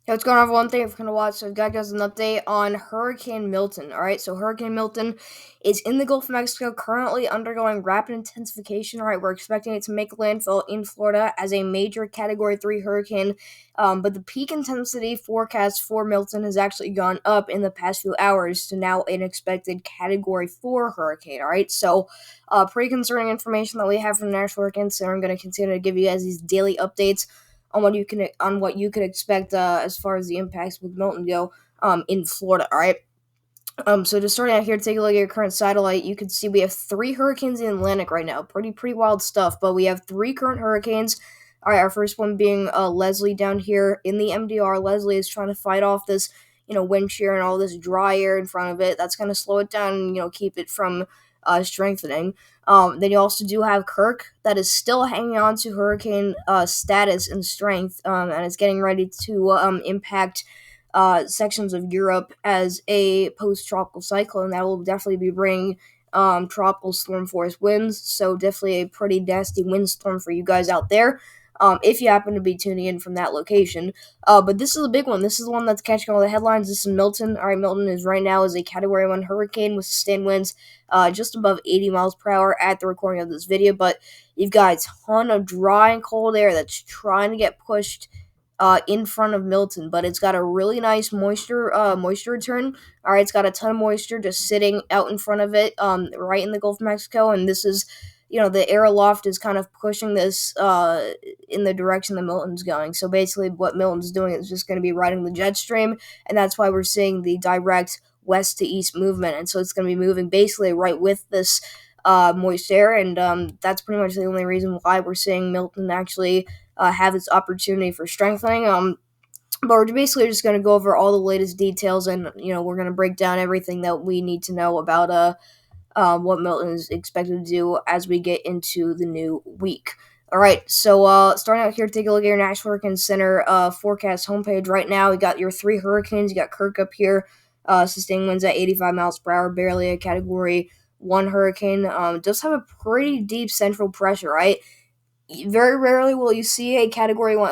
Hey, what's going on, everyone? Thank you for coming to watch. So, I've got guys an update on Hurricane Milton. All right, so Hurricane Milton is in the Gulf of Mexico, currently undergoing rapid intensification. All right, we're expecting it to make landfall in Florida as a major Category 3 hurricane. But the peak intensity forecast for Milton has actually gone up in the past few hours to now an expected Category 4 hurricane. All right, so pretty concerning information that we have from the National Hurricane Center. I'm going to continue to give you guys these daily updates on what you could expect as far as the impacts with Milton go in Florida. All right. So just starting out here, take a look at your current satellite. You can see we have three hurricanes in the Atlantic right now. Pretty wild stuff. But we have three current hurricanes. All right, our first one being Leslie down here in the MDR. Leslie is trying to fight off this, wind shear and all this dry air in front of it. That's going to slow it down and keep it from strengthening. Then you also do have Kirk that is still hanging on to hurricane status and strength, and it's getting ready to impact sections of Europe as a post-tropical cyclone that will definitely be bringing tropical storm force winds. So definitely a pretty nasty windstorm for you guys out there. If you happen to be tuning in from that location. But this is a big one. This is the one that's catching all the headlines. This is Milton. All right, Milton is right now is a Category 1 hurricane with sustained winds just above 80 miles per hour at the recording of this video. But you've got a ton of dry and cold air that's trying to get pushed in front of Milton, but it's got a really nice moisture return. All right, it's got a ton of moisture just sitting out in front of it, right in the Gulf of Mexico, and this is, the air aloft is kind of pushing this in the direction that Milton's going. So basically, what Milton's doing is just going to be riding the jet stream, and that's why we're seeing the direct west to east movement, and so it's going to be moving basically right with this moist air, and that's pretty much the only reason why we're seeing Milton actually have this opportunity for strengthening. But we're basically just going to go over all the latest details, and we're going to break down everything that we need to know about what Milton is expected to do as we get into the new week. All right, so starting out here, take a look at your National Hurricane Center forecast homepage. Right now, we got your three hurricanes. You got Kirk up here, sustained winds at 85 miles per hour, barely a Category 1 hurricane. Does have a pretty deep central pressure, right? Very rarely will you see a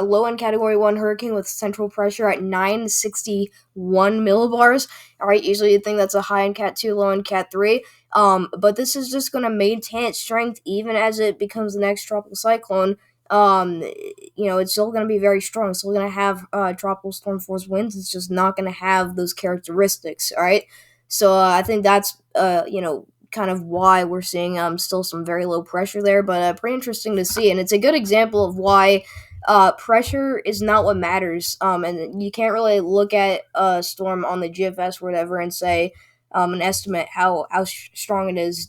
low end Category 1 hurricane with central pressure at 961 millibars. All right, usually you'd think that's a high end Cat 2, low end Cat 3. But this is just going to maintain its strength even as it becomes the next tropical cyclone. It's still going to be very strong. It's still going to have tropical storm force winds. It's just not going to have those characteristics. All right, so I think that's kind of why we're seeing still some very low pressure there, but pretty interesting to see, and it's a good example of why pressure is not what matters, and you can't really look at a storm on the GFS or whatever and say and estimate how strong it is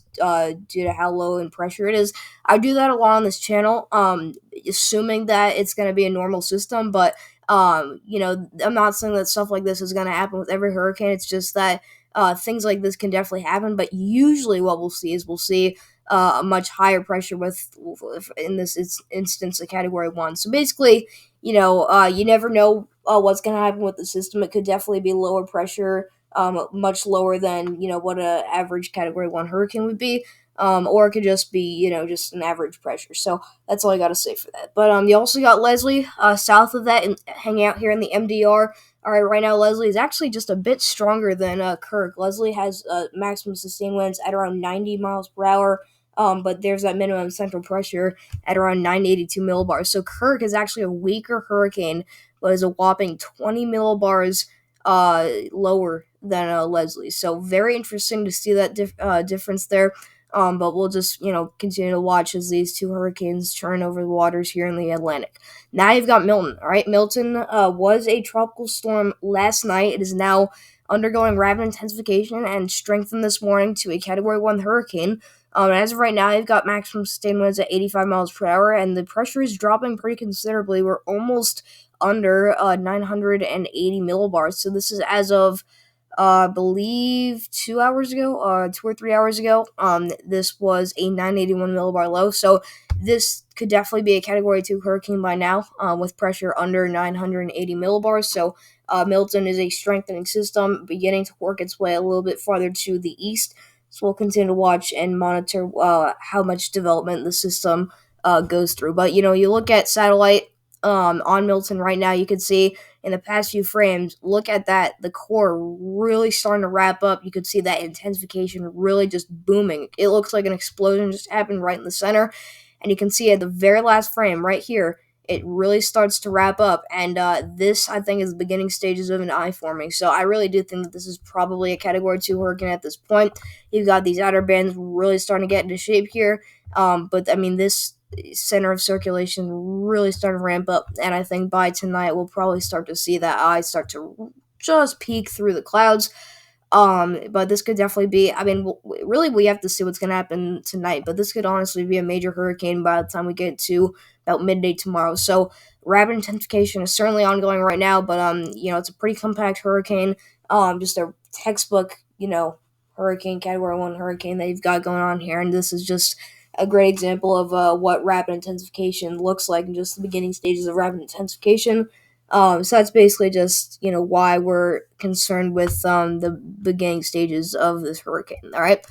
due to how low in pressure it is. I do that a lot on this channel, assuming that it's going to be a normal system, but I'm not saying that stuff like this is going to happen with every hurricane. It's just that things like this can definitely happen, but usually what we'll see is a much higher pressure in this instance, a Category 1. So basically, you never know what's going to happen with the system. It could definitely be lower pressure, much lower than, what an average Category 1 hurricane would be. Or it could just be, just an average pressure. So that's all I got to say for that. But you also got Leslie south of that and hanging out here in the MDR. All right, right now Leslie is actually just a bit stronger than Kirk. Leslie has maximum sustained winds at around 90 miles per hour, but there's that minimum central pressure at around 982 millibars. So Kirk is actually a weaker hurricane, but is a whopping 20 millibars lower than Leslie. So very interesting to see that difference there. But we'll just, continue to watch as these two hurricanes churn over the waters here in the Atlantic. Now you've got Milton. All right, Milton was a tropical storm last night. It is now undergoing rapid intensification and strengthened this morning to a Category 1 hurricane. As of right now, you've got maximum sustained winds at 85 miles per hour, and the pressure is dropping pretty considerably. We're almost under 980 millibars. So this is as of I believe 2 or 3 hours ago. This was a 981 millibar low, so this could definitely be a Category 2 hurricane by now, with pressure under 980 millibars. So Milton is a strengthening system beginning to work its way a little bit farther to the east. So we'll continue to watch and monitor how much development the system goes through. But you look at satellite on Milton right now. You can see in the past few frames, look at that, the core really starting to wrap up. You could see that intensification really just booming. It looks like an explosion just happened right in the center. And you can see at the very last frame right here, it really starts to wrap up. And this, I think, is the beginning stages of an eye forming. So I really do think that this is probably a Category 2 hurricane at this point. You've got these outer bands really starting to get into shape here. But I mean, this center of circulation really starting to ramp up, and I think by tonight we'll probably start to see that eye start to just peek through the clouds. But this could definitely be. I mean, really, we have to see what's going to happen tonight. But this could honestly be a major hurricane by the time we get to about midday tomorrow. So rapid intensification is certainly ongoing right now. But it's a pretty compact hurricane. Just a textbook, hurricane Category 1 hurricane that you've got going on here, and this is just a great example of what rapid intensification looks like in just the beginning stages of rapid intensification. So that's basically just why we're concerned with the beginning stages of this hurricane. All right.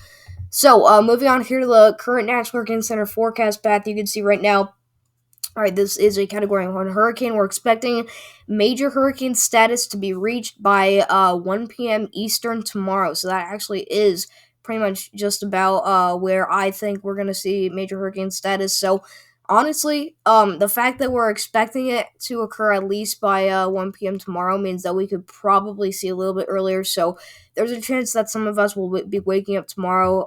So moving on here to the current National Hurricane Center forecast path, you can see right now. All right, this is a Category 1 hurricane. We're expecting major hurricane status to be reached by 1 p.m. Eastern tomorrow. So that actually is pretty much just about where I think we're going to see major hurricane status. So honestly, the fact that we're expecting it to occur at least by 1 p.m. tomorrow means that we could probably see a little bit earlier. So there's a chance that some of us will be waking up tomorrow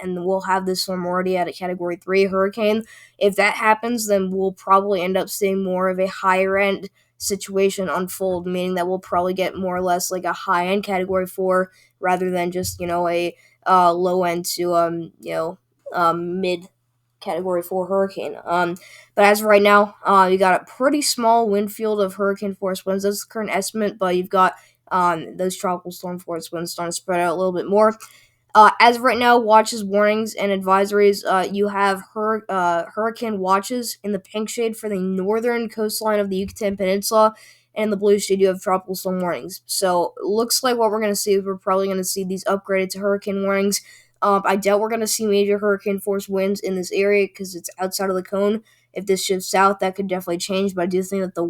and we'll have this storm already at a Category 3 hurricane. If that happens, then we'll probably end up seeing more of a higher end situation unfold, meaning that we'll probably get more or less like a high end Category 4 rather than just, a low end to, mid Category 4 hurricane. But as of right now, you got a pretty small wind field of hurricane force winds. That's the current estimate, but you've got those tropical storm force winds starting to spread out a little bit more. As of right now, watches, warnings, and advisories. You have hurricane watches in the pink shade for the northern coastline of the Yucatan Peninsula, and in the blue shade you have tropical storm warnings. So looks like what we're going to see is we're probably going to see these upgraded to hurricane warnings. I doubt we're going to see major hurricane force winds in this area because it's outside of the cone. If this shifts south, that could definitely change. But I do think that the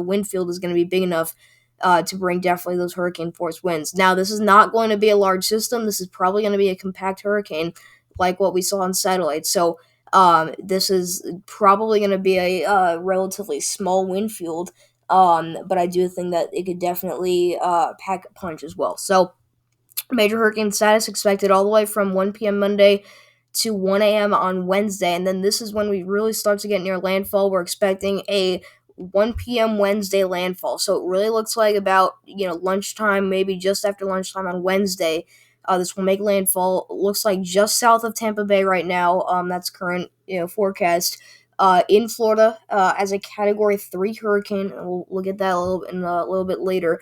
wind field is going to be big enough to bring definitely those hurricane force winds. Now, this is not going to be a large system. This is probably going to be a compact hurricane like what we saw on satellite. So this is probably going to be a relatively small wind field, but I do think that it could definitely pack a punch as well. So major hurricane status expected all the way from 1 p.m. Monday to 1 a.m. on Wednesday, and then this is when we really start to get near landfall. We're expecting a 1 p.m. Wednesday landfall, so it really looks like about lunchtime, maybe just after lunchtime on Wednesday. This will make landfall. It looks like just south of Tampa Bay right now. That's current forecast. In Florida, as a Category 3 hurricane, we'll get that a little bit later.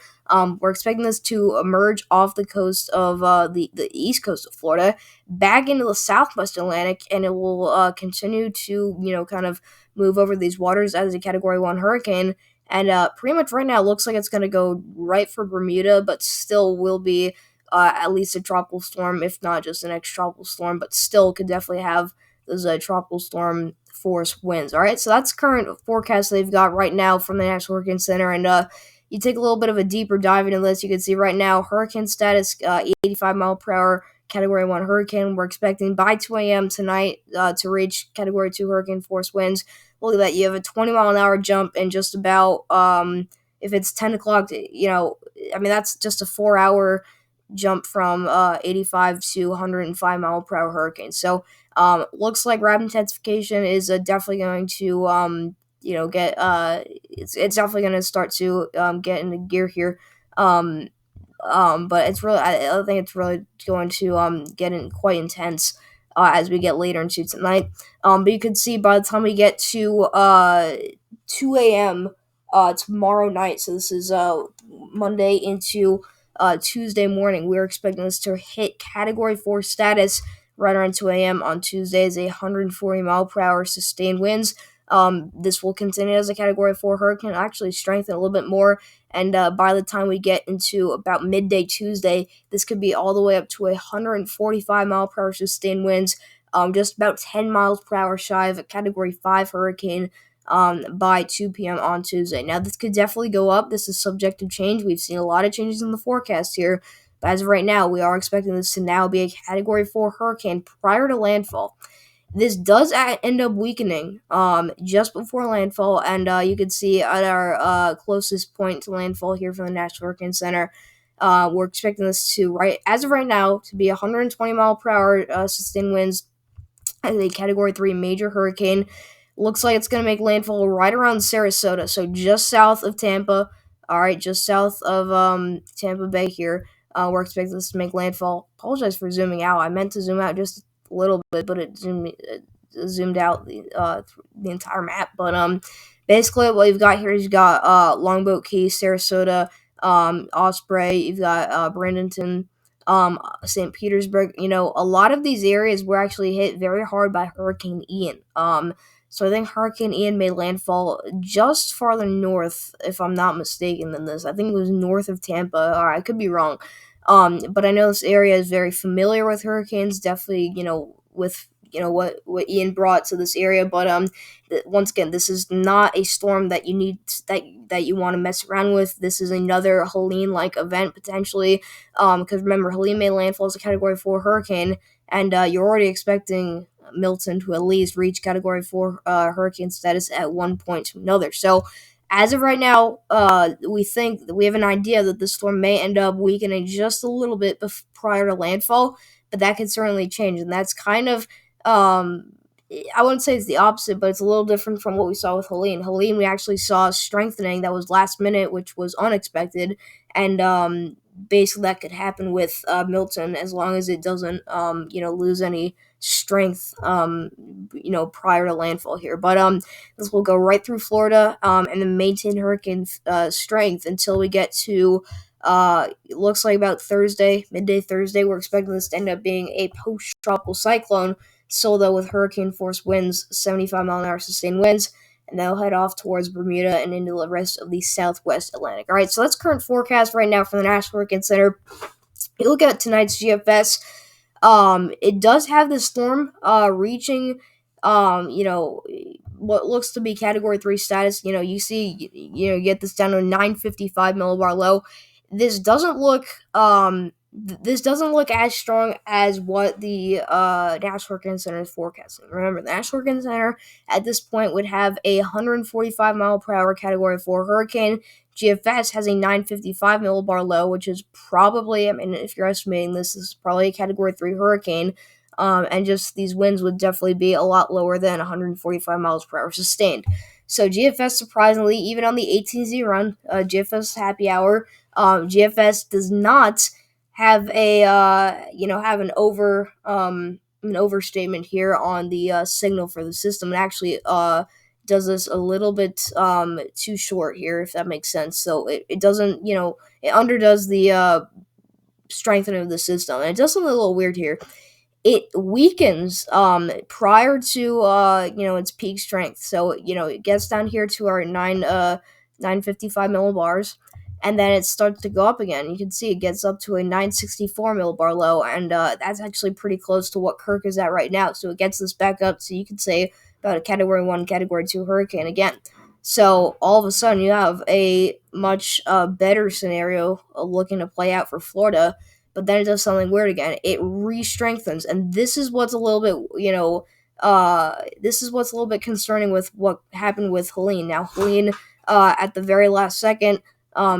We're expecting this to emerge off the coast of the east coast of Florida, back into the southwest Atlantic, and it will continue to kind of move over these waters as a Category 1 hurricane. And pretty much right now, it looks like it's going to go right for Bermuda, but still will be at least a tropical storm, if not just an ex-tropical storm, but still could definitely have those tropical storm force winds. All right, so that's current forecast they've got right now from the National Hurricane Center. And you take a little bit of a deeper dive into this, you can see right now hurricane status 85 mile per hour Category 1 hurricane. We're expecting by 2 a.m. tonight to reach Category 2 hurricane force winds. Look at that, you have a 20 mile an hour jump in just about if it's 10 o'clock, that's just a 4-hour jump from 85 to 105 mile per hour hurricane. So looks like rapid intensification is definitely going to get it's definitely going to start to get into gear here. But it's really I think it's really going to get in quite intense as we get later into tonight. But you can see by the time we get to 2 a.m. Tomorrow night, so this is Monday into Tuesday morning, we're expecting this to hit Category 4 status right around 2 a.m. on Tuesday as 140 mile per hour sustained winds. This will continue as a Category 4 hurricane, actually strengthen a little bit more, and by the time we get into about midday Tuesday, this could be all the way up to 145 mile per hour sustained winds, just about 10 miles per hour shy of a Category 5 hurricane. by 2 p.m. on Tuesday. Now, this could definitely go up. This is subject to change. We've seen a lot of changes in the forecast here. But as of right now, we are expecting this to now be a Category 4 hurricane prior to landfall. This does end up weakening just before landfall, and you can see at our closest point to landfall here from the National Hurricane Center, we're expecting this to, right as of right now, to be 120 mile per hour sustained winds as a Category 3 major hurricane. Looks like it's going to make landfall right around Sarasota, so just south of Tampa. All right, just south of Tampa Bay here. We're expecting this to make landfall. Apologize for zooming out. I meant to zoom out just a little bit, but it zoomed out the entire map. But basically what you've got here is you've got Longboat Key, Sarasota, Osprey. You've got Bradenton, St. Petersburg. A lot of these areas were actually hit very hard by Hurricane Ian. So I think Hurricane Ian made landfall just farther north, if I'm not mistaken, than this. I think it was north of Tampa. Or I could be wrong. But I know this area is very familiar with hurricanes. Definitely, with what Ian brought to this area. But once again, this is not a storm that you need that you want to mess around with. This is another Helene like event potentially. Because remember, Helene made landfall as a Category 4 hurricane, and you're already expecting Milton to at least reach Category 4 hurricane status at one point to another. So, as of right now, we think that we have an idea that the storm may end up weakening just a little bit prior to landfall, but that could certainly change, and that's kind of I wouldn't say it's the opposite, but it's a little different from what we saw with Helene. Helene, we actually saw strengthening that was last minute, which was unexpected, and basically that could happen with Milton as long as it doesn't, lose any strength, prior to landfall here. But this will go right through Florida, and then maintain hurricane strength until we get to. It looks like about Thursday, midday Thursday. We're expecting this to end up being a post-tropical cyclone. Still, though, with hurricane force winds, 75 mile an hour sustained winds, and they'll head off towards Bermuda and into the rest of the southwest Atlantic. All right, so that's current forecast right now from the National Hurricane Center. You look at tonight's GFS. It does have the storm reaching, what looks to be Category 3 status. You see, you get this down to a 955 millibar low. This doesn't look as strong as what the National Hurricane Center is forecasting. Remember, the National Hurricane Center at this point would have a 145 mile per hour Category 4 hurricane. GFS has a 955 millibar low, which is probably, if you're estimating this is probably a Category 3 hurricane. And just these winds would definitely be a lot lower than 145 miles per hour sustained. So GFS, surprisingly, even on the 18Z run, GFS happy hour, GFS does not have have an overstatement here on the signal for the system. It actually does this a little bit too short here, if that makes sense. So it doesn't, it underdoes the strengthening of the system, and it does something a little weird here. It weakens prior to its peak strength. So it gets down here to our 955 millibars, and then it starts to go up again. You can see it gets up to a 964 millibar low, and that's actually pretty close to what Kirk is at right now. So it gets this back up, so you could say about a Category 1, Category 2 hurricane again. So all of a sudden you have a much better scenario looking to play out for Florida. But then it does something weird again. It re-strengthens, and this is what's a little bit, concerning with what happened with Helene. Now, Helene, at the very last second,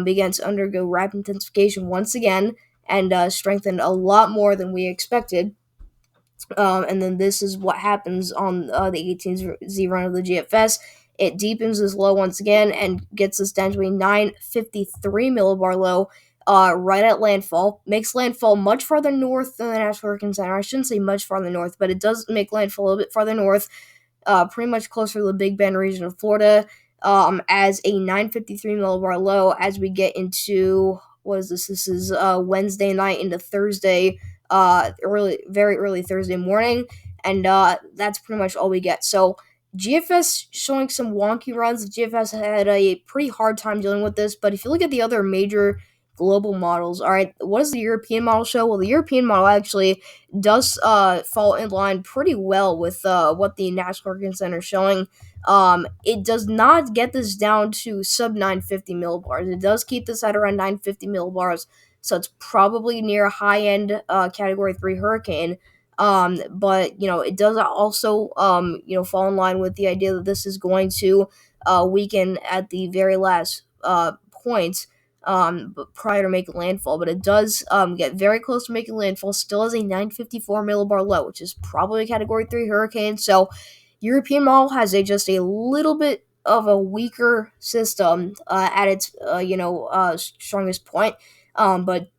began to undergo rapid intensification once again, and strengthened a lot more than we expected. And then this is what happens on the 18Z run of the GFS. It deepens this low once again and gets us down to a 953 millibar low. Right at landfall. Makes landfall much farther north than the National Hurricane Center. I shouldn't say much farther north, but it does make landfall a little bit farther north, pretty much closer to the Big Bend region of Florida, as a 953 millibar low as we get into, what is this? This is Wednesday night into Thursday, very early Thursday morning, and that's pretty much all we get. So GFS showing some wonky runs. GFS had a pretty hard time dealing with this, but if you look at the other major global models. All right, what does the European model show? Well, the European model actually does fall in line pretty well with what the National Hurricane Center is showing. It does not get this down to sub 950 millibars. It does keep this at around 950 millibars, so it's probably near a high end Category 3 hurricane. But it does also fall in line with the idea that this is going to weaken at the very last point. But prior to making landfall, but it does get very close to making landfall. Still has a 954 millibar low, which is probably a Category 3 hurricane. So European model has just a little bit of a weaker system at its strongest point. But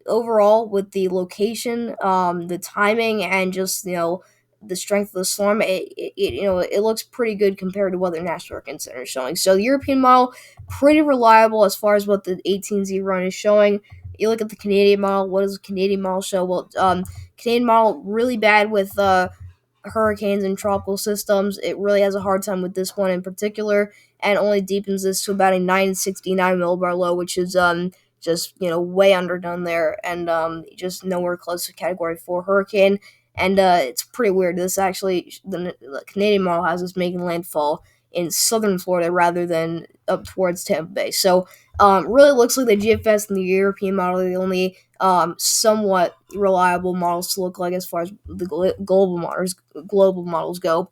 overall with the location, the timing, and just the strength of the storm, it looks pretty good compared to what the National Hurricane Center is showing. So the European model, pretty reliable as far as what the 18Z run is showing. You look at the Canadian model. What does the Canadian model show? Well, Canadian model really bad with hurricanes and tropical systems. It really has a hard time with this one in particular, and only deepens this to about a 969 millibar low, which is just way underdone there, and just nowhere close to Category 4 hurricane. And it's pretty weird. This actually, the Canadian model has us making landfall in southern Florida rather than up towards Tampa Bay. So really looks like the GFS and the European model are the only somewhat reliable models to look like as far as the global models go.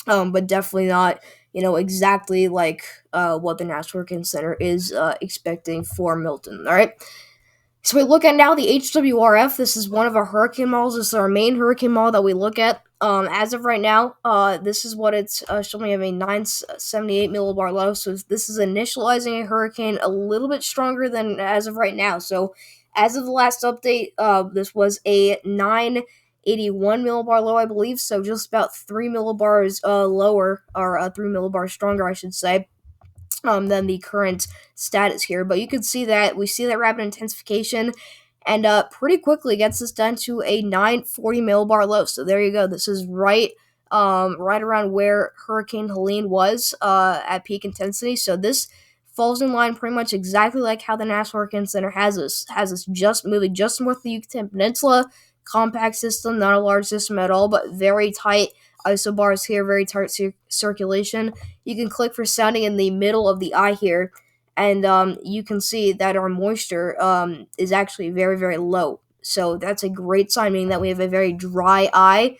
But definitely not exactly like what the National Hurricane Center is expecting for Milton. All right. So we look at now the HWRF. This is one of our hurricane models. This is our main hurricane model that we look at. As of right now, this is what it's showing of a 978 millibar low. So this is initializing a hurricane a little bit stronger than as of right now. So as of the last update, this was a 981 millibar low, I believe. So just about 3 millibars lower, or 3 millibars stronger, I should say, than the current status here. But you can see that we see that rapid intensification, and pretty quickly gets us down to a 940 millibar low. So there you go. This is right around where Hurricane Helene was at peak intensity. So this falls in line pretty much exactly like how the National Hurricane Center has us just moving just north of the Yucatan Peninsula. Compact system, not a large system at all, but very tight isobars here, very tight circulation. You can click for sounding in the middle of the eye here, and you can see that our moisture is actually very, very low. So that's a great sign, meaning that we have a very dry eye,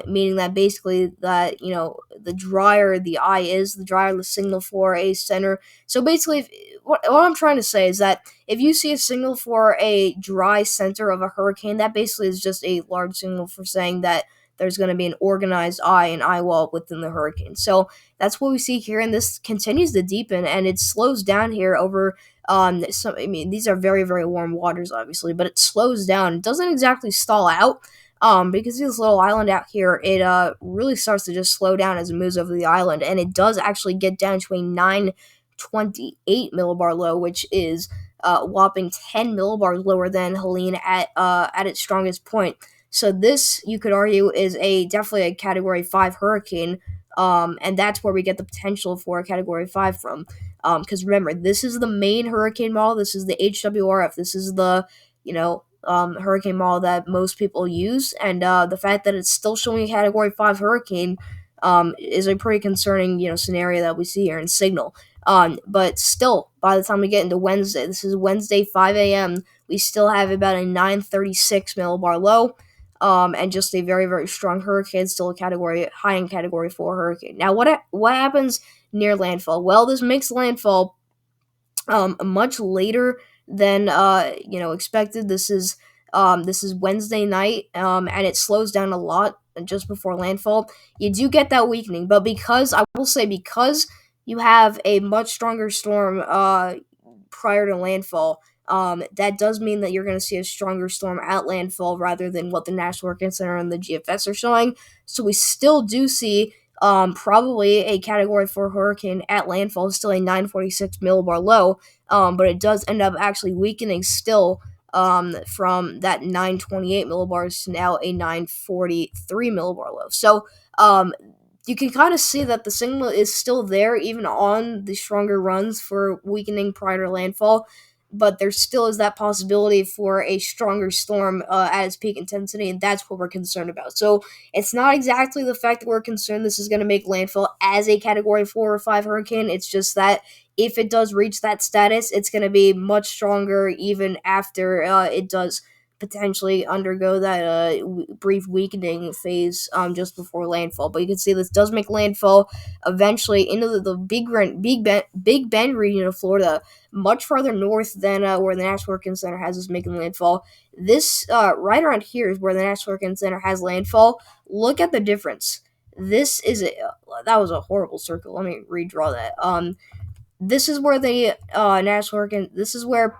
meaning that basically that, the drier the eye is, the drier the signal for a center. So basically, what I'm trying to say is that if you see a signal for a dry center of a hurricane, that basically is just a large signal for saying that there's going to be an organized eye and eye wall within the hurricane. So that's what we see here, and this continues to deepen, and it slows down here over these are very, very warm waters, obviously, but it slows down. It doesn't exactly stall out, because this little island out here, it really starts to just slow down as it moves over the island, and it does actually get down to a 928 millibar low, which is whopping 10 millibars lower than Helene at its strongest point. So this, you could argue, is definitely a Category 5 hurricane, and that's where we get the potential for a Category 5 from. Because remember, this is the main hurricane model. This is the HWRF. This is the hurricane model that most people use, and the fact that it's still showing a Category 5 hurricane is a pretty concerning scenario that we see here in signal. But still, by the time we get into Wednesday, this is Wednesday 5 a.m., we still have about a 936 millibar low. And just a very, very strong hurricane, still a high in Category 4 hurricane. Now, what happens near landfall? Well, this makes landfall much later than expected. This is Wednesday night, and it slows down a lot just before landfall. You do get that weakening, but because you have a much stronger storm prior to landfall, that does mean that you're going to see a stronger storm at landfall rather than what the National Hurricane Center and the GFS are showing. So we still do see probably a Category 4 hurricane at landfall, still a 946 millibar low, but it does end up actually weakening still from that 928 millibars to now a 943 millibar low. So you can kind of see that the signal is still there even on the stronger runs for weakening prior to landfall. but there still is that possibility for a stronger storm at its peak intensity, and that's what we're concerned about. So it's not exactly the fact that we're concerned this is going to make landfall as a Category 4 or 5 hurricane. It's just that if it does reach that status, it's going to be much stronger even after it does potentially undergo that brief weakening phase just before landfall. But you can see this does make landfall eventually into the Big Bend region of Florida, much farther north than where the National Hurricane Center has us making landfall. This right around here is where the National Hurricane Center has landfall. Look at the difference. This is that was a horrible circle. Let me redraw that. This is where the National Hurricane. This is where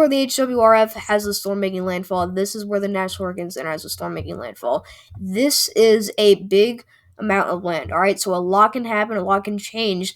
the HWRF has the storm making landfall. This is where the National Hurricane Center has the storm making landfall. This is a big amount of land. All right, so a lot can happen, a lot can change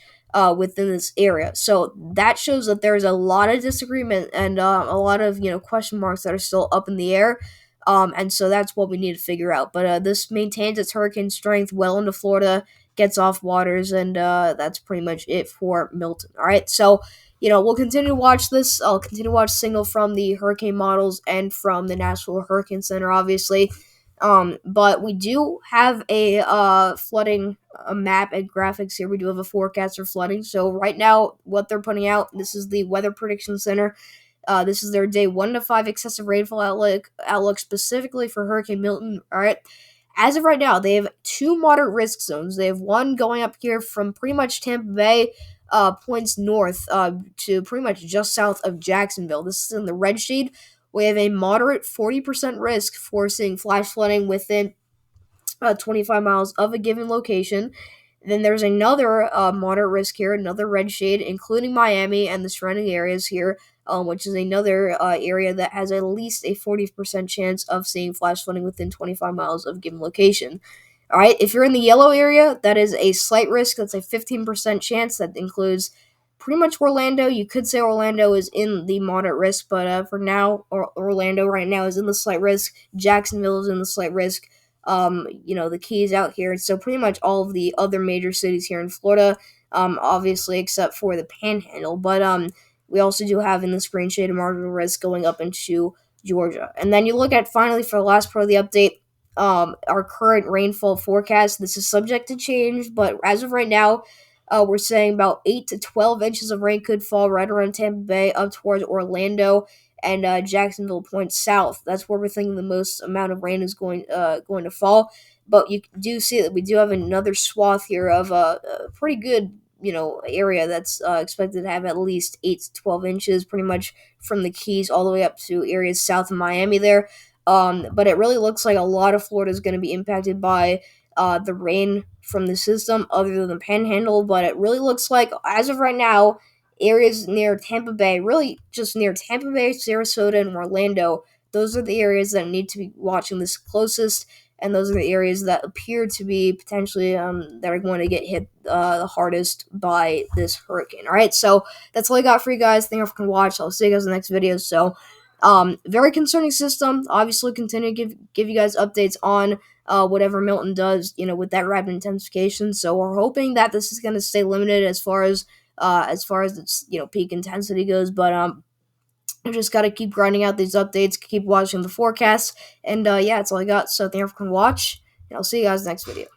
within this area. So that shows that there's a lot of disagreement and a lot of question marks that are still up in the air. And so that's what we need to figure out. But this maintains its hurricane strength well into Florida, gets off waters, and that's pretty much it for Milton. All right, so we'll continue to watch this. I'll continue to watch signal from the hurricane models and from the National Hurricane Center, obviously. But we do have a flooding map and graphics here. We do have a forecast for flooding. So right now, what they're putting out, this is the Weather Prediction Center. This is their day 1 to 5 excessive rainfall outlook specifically for Hurricane Milton. All right. As of right now, they have 2 moderate risk zones. They have one going up here from pretty much Tampa Bay points north to pretty much just south of Jacksonville. This is in the red shade. We have a moderate 40% risk for seeing flash flooding within 25 miles of a given location. Then there's another moderate risk here, another red shade, including Miami and the surrounding areas here, which is another area that has at least a 40% chance of seeing flash flooding within 25 miles of a given location. All right, if you're in the yellow area, that is a slight risk. That's a 15% chance. That includes pretty much Orlando. You could say Orlando is in the moderate risk, but for now, Orlando right now is in the slight risk. Jacksonville is in the slight risk. The Keys out here. So pretty much all of the other major cities here in Florida, obviously except for the Panhandle. But we also do have in the green shade a marginal risk going up into Georgia. And then you look at finally for the last part of the update, our current rainfall forecast. This is subject to change, but as of right now, we're saying about 8 to 12 inches of rain could fall right around Tampa Bay up towards Orlando and Jacksonville points south. That's where we're thinking the most amount of rain is going to fall. But you do see that we do have another swath here of a pretty good area that's expected to have at least 8 to 12 inches, pretty much from the Keys all the way up to areas south of Miami there. But it really looks like a lot of Florida is going to be impacted by the rain from the system other than the Panhandle. But it really looks like, as of right now, areas near Tampa Bay, really just near Tampa Bay, Sarasota, and Orlando, those are the areas that need to be watching this closest. And those are the areas that appear to be potentially that are going to get hit the hardest by this hurricane. All right, so that's all I got for you guys. Thank you for watching. I'll see you guys in the next video. So, very concerning system. Obviously, continue to give you guys updates on whatever Milton does, with that rapid intensification. So we're hoping that this is going to stay limited as far as its peak intensity goes. But I just got to keep grinding out these updates, keep watching the forecast, and yeah, that's all I got. So thank you for watching, and I'll see you guys next video.